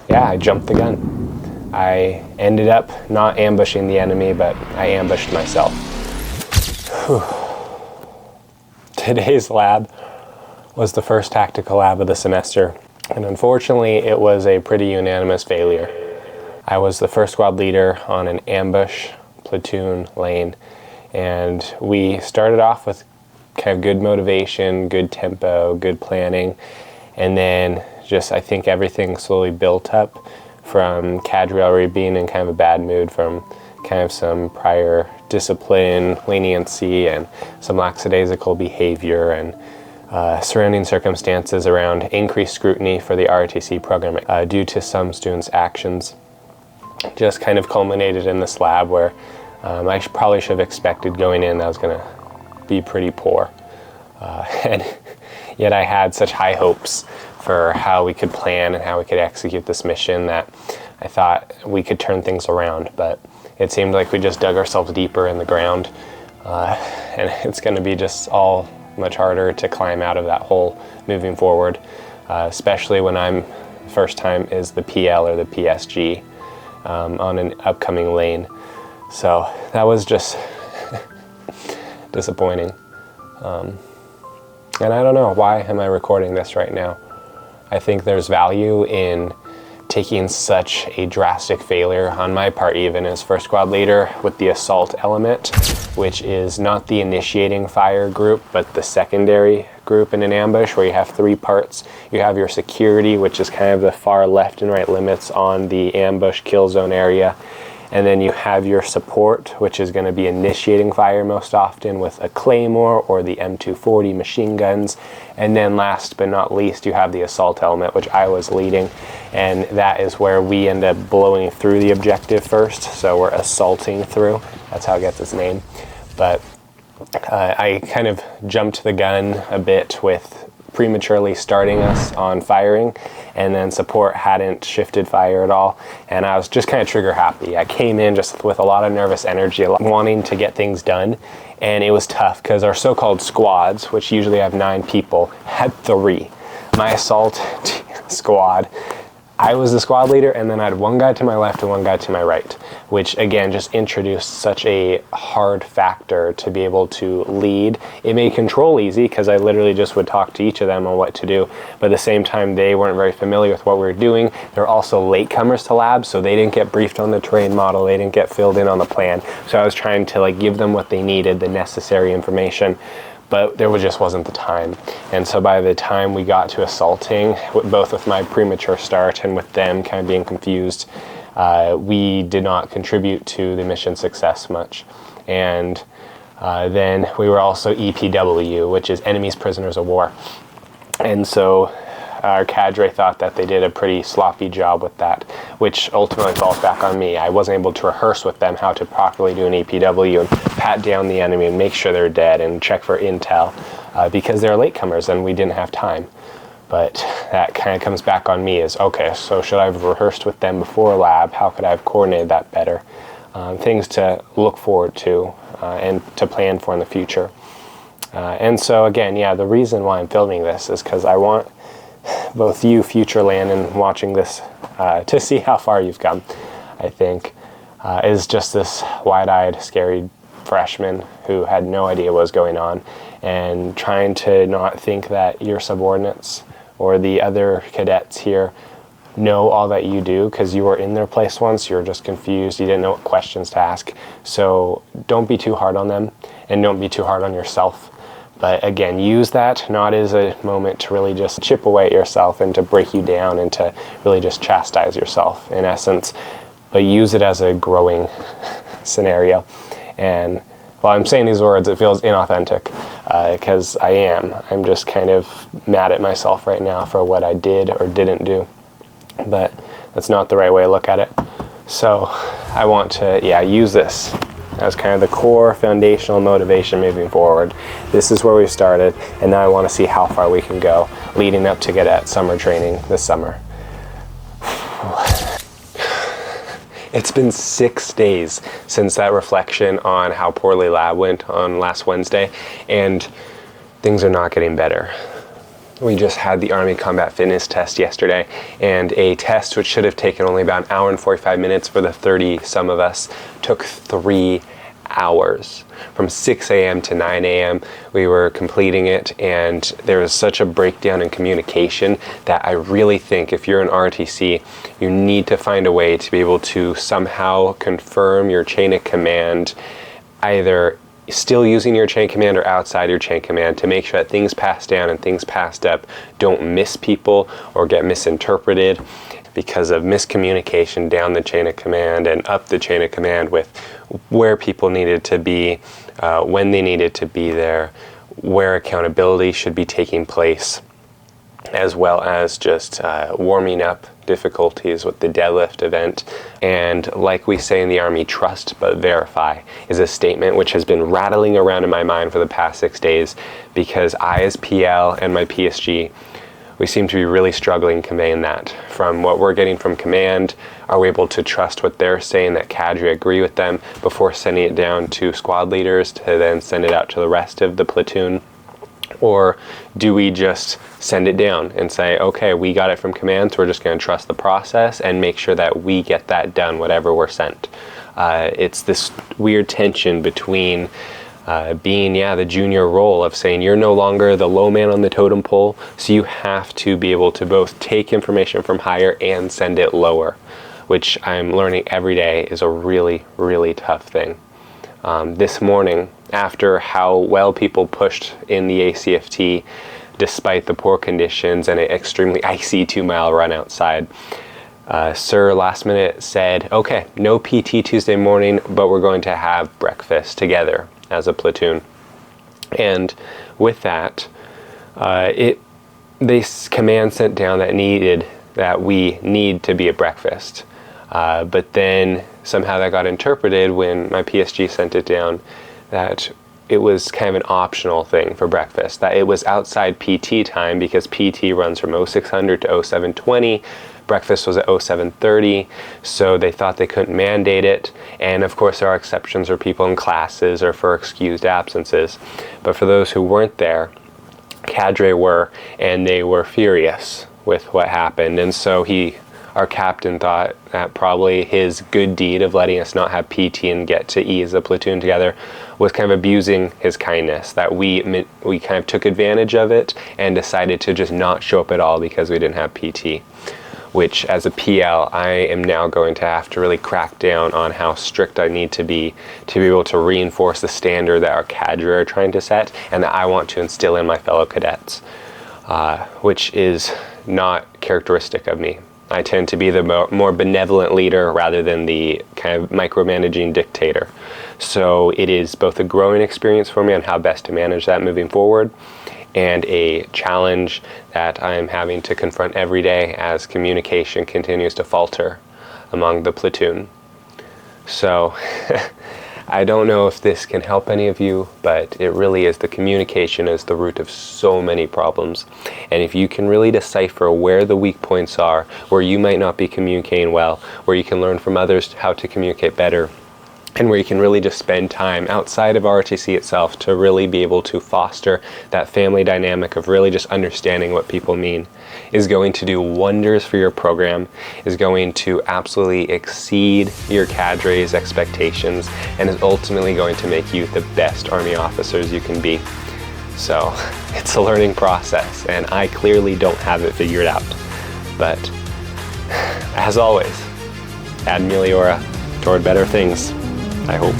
yeah, I jumped the gun. I ended up not ambushing the enemy, but I ambushed myself. Whew. Today's lab was the first tactical lab of the semester, and unfortunately it was a pretty unanimous failure. I was the first squad leader on an ambush platoon lane, and we started off with kind of good motivation, good tempo, good planning, and then just I think everything slowly built up from cadre already being in kind of a bad mood from kind of some prior discipline, leniency, and some lackadaisical behavior, and surrounding circumstances around increased scrutiny for the ROTC program due to some students' actions. Just kind of culminated in this lab where I probably should have expected going in that was going to be pretty poor. And yet I had such high hopes for how we could plan and how we could execute this mission that I thought we could turn things around, but it seemed like we just dug ourselves deeper in the ground, and it's going to be just all much harder to climb out of that hole moving forward, especially when first time is the PL or the PSG on an upcoming lane. So that was just disappointing. And I don't know, why am I recording this right now? I think there's value in taking such a drastic failure on my part, even as first squad leader, with the assault element, which is not the initiating fire group, but the secondary group in an ambush, where you have three parts. You have your security, which is kind of the far left and right limits on the ambush kill zone area. And then you have your support, which is going to be initiating fire most often with a claymore or the M240 machine guns. And then last but not least, you have the assault element, which I was leading. And that is where we end up blowing through the objective first. So we're assaulting through. That's how it gets its name. But I kind of jumped the gun a bit with prematurely starting us on firing, and then support hadn't shifted fire at all, and I was just kind of trigger happy. I came in just with a lot of nervous energy, wanting to get things done, and it was tough because our so-called squads, which usually have 9 people, had 3. My assault squad, I was the squad leader, and then I had one guy to my left and one guy to my right, which again just introduced such a hard factor to be able to lead. It made control easy because I literally just would talk to each of them on what to do, but at the same time they weren't very familiar with what we were doing. They're also latecomers to labs, so they didn't get briefed on the terrain model, they didn't get filled in on the plan. So I was trying to give them what they needed, the necessary information, but there just wasn't the time. And so by the time we got to assaulting, both with my premature start and with them kind of being confused, we did not contribute to the mission success much. And then we were also EPW, which is Enemies Prisoners of War. And so our cadre thought that they did a pretty sloppy job with that, which ultimately falls back on me. I wasn't able to rehearse with them how to properly do an EPW and pat down the enemy and make sure they're dead and check for intel because they're latecomers and we didn't have time. But that kind of comes back on me as, okay, so should I have rehearsed with them before lab? How could I have coordinated that better? Things to look forward to and to plan for in the future. And so again, yeah, the reason why I'm filming this is because I want both you, Future Landen, watching this to see how far you've come, I think, is just this wide-eyed, scary freshman who had no idea what was going on and trying to not think that your subordinates or the other cadets here know all that you do because you were in their place once, you were just confused, you didn't know what questions to ask. So don't be too hard on them and don't be too hard on yourself. But again, use that not as a moment to really just chip away at yourself and to break you down and to really just chastise yourself in essence, but use it as a growing scenario. And while I'm saying these words, it feels inauthentic because I'm just kind of mad at myself right now for what I did or didn't do, but that's not the right way to look at it. So I want to, use this as kind of the core foundational motivation moving forward. This is where we started, and now I want to see how far we can go leading up to cadet summer training this summer. It's been 6 days since that reflection on how poorly lab went on last Wednesday, and things are not getting better. We just had the Army Combat Fitness test yesterday, and a test which should have taken only about an hour and 45 minutes for the 30 some of us took 3 hours. From 6 a.m. to 9 a.m. we were completing it, and there was such a breakdown in communication that I really think if you're an ROTC, you need to find a way to be able to somehow confirm your chain of command, either still using your chain command or outside your chain command, to make sure that things passed down and things passed up don't miss people or get misinterpreted because of miscommunication down the chain of command and up the chain of command with where people needed to be, when they needed to be there, where accountability should be taking place, as well as just warming up difficulties with the deadlift event. And like we say in the Army, trust but verify is a statement which has been rattling around in my mind for the past 6 days, because I as PL and my PSG, we seem to be really struggling conveying that. From what we're getting from command, are we able to trust what they're saying, that cadre agree with them before sending it down to squad leaders to then send it out to the rest of the platoon? Or do we just send it down and say, okay, we got it from command, so we're just going to trust the process and make sure that we get that done, whatever we're sent? It's this weird tension between being the junior role of saying you're no longer the low man on the totem pole, so you have to be able to both take information from higher and send it lower, which I'm learning every day is a really, really tough thing. This morning, after how well people pushed in the ACFT, despite the poor conditions and an extremely icy 2-mile run outside, Sir last minute said, okay, no PT Tuesday morning, but we're going to have breakfast together as a platoon. And with that, this command sent down that we need to be at breakfast. But then somehow that got interpreted when my PSG sent it down that it was kind of an optional thing for breakfast, that it was outside PT time because PT runs from 0600 to 0720. Breakfast was at 0730, so they thought they couldn't mandate it. And of course there are exceptions for people in classes or for excused absences. But for those who weren't there, cadre were, and they were furious with what happened. And so our captain thought that probably his good deed of letting us not have PT and get to ease the platoon together was kind of abusing his kindness, that we kind of took advantage of it and decided to just not show up at all because we didn't have PT. Which, as a PL, I am now going to have to really crack down on how strict I need to be able to reinforce the standard that our cadre are trying to set and that I want to instill in my fellow cadets, which is not characteristic of me. I tend to be the more benevolent leader rather than the kind of micromanaging dictator. So it is both a growing experience for me on how best to manage that moving forward, and a challenge that I'm having to confront every day as communication continues to falter among the platoon. So I don't know if this can help any of you, but it really is, the communication is the root of so many problems. And if you can really decipher where the weak points are, where you might not be communicating well, where you can learn from others how to communicate better, and where you can really just spend time outside of ROTC itself to really be able to foster that family dynamic of really just understanding what people mean, is going to do wonders for your program, is going to absolutely exceed your cadre's expectations, and is ultimately going to make you the best Army officers you can be. So it's a learning process, and I clearly don't have it figured out. But as always, ad meliora, toward better things, I hope.